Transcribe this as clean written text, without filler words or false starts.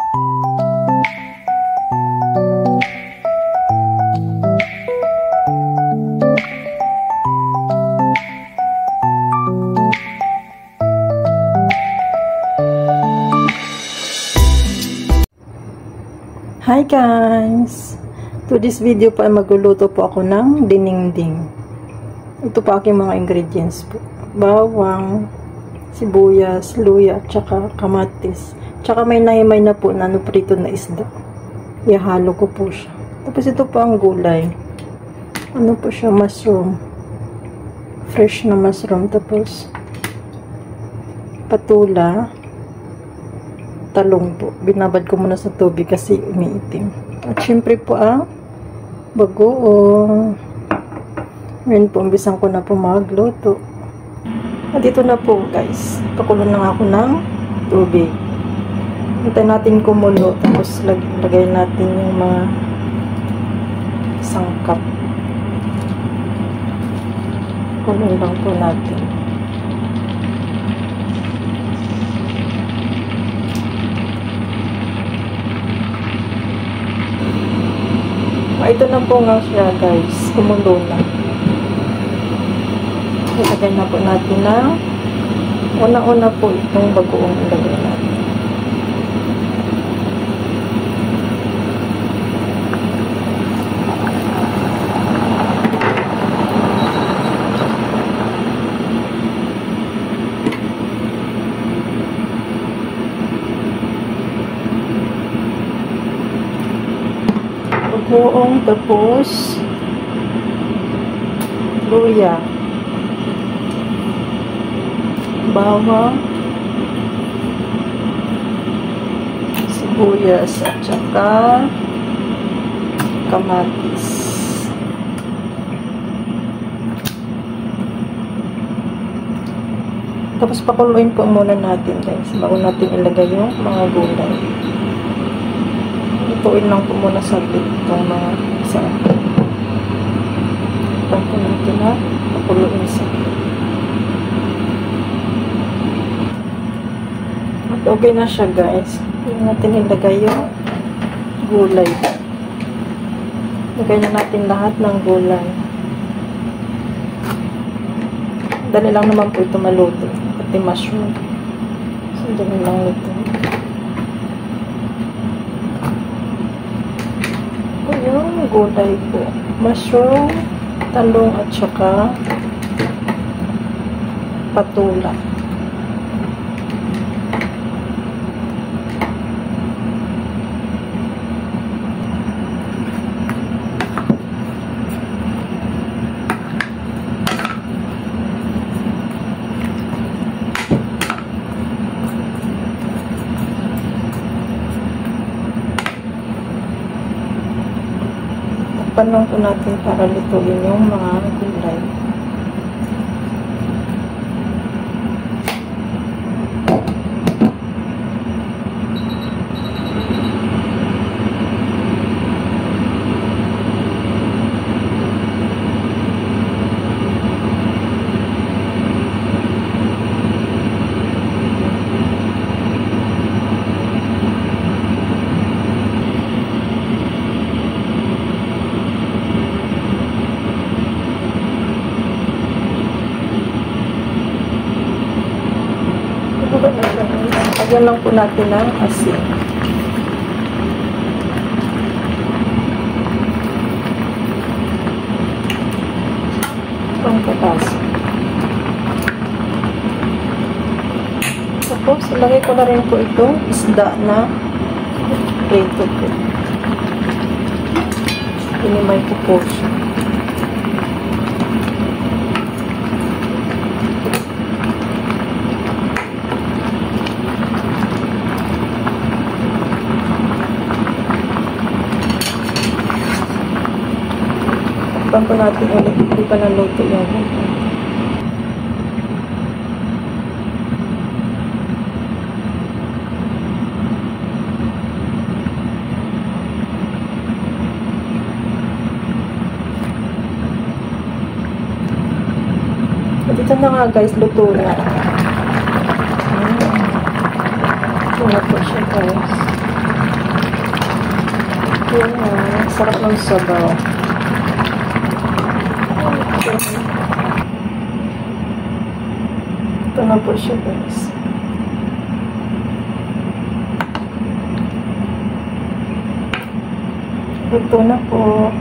Hi guys! To this video po ay magluluto po ako ng dinengdeng. Ito po aking mga ingredients po. Bawang, sibuyas, luya, tsaka kamatis. Tsaka may nahimay na po na nuprito na isda. Ihalo ko po siya. Tapos ito po ang gulay. Ano po siya? Mushroom. Fresh na mushroom. Tapos patula. Talong po. Binabad ko muna sa tubig kasi umiitim. At syempre po ang bagoong. Ngayon po, umbisan ko na po magluto. At ito na po guys. Pakulo na ako ng tubig. Hintayin natin kumulo. Tapos lagay natin yung mga sangkap. Kulo lang po natin. Ito na po nga siya guys, kumulo na. Ilagay na po natin na una-una po itong bagoong ilagay natin. Bagoong, tapos luya, bawang, sibuyas at saka kamatis. Tapos pakuluin po muna natin guys bago natin ilagay yung mga gulay. Lutuin lang po muna sa itong mga isa. Ito po natin na pakuluin sa. At okay na siya guys. Hindi natin ilagay yung gulay. Lagay na natin lahat ng gulay. Dali lang naman po ito maluto. Pati mushroom. So, dali lang ito. Yung gulay po. Mushroom, talong at saka patula. Panong po natin para lutuin yung mga gulay. Lagyan lang po natin ng asin. Pangkatas. Tapos, ilagay ko na rin po itong isda na prito po. Inimay ko po siya. Takpan po natin ulit. Hindi pa naluto yung Ito na nga guys, luto na. Ito na po siya guys. sarap ng sabaw. Ito na po siya, guys. Ito na po.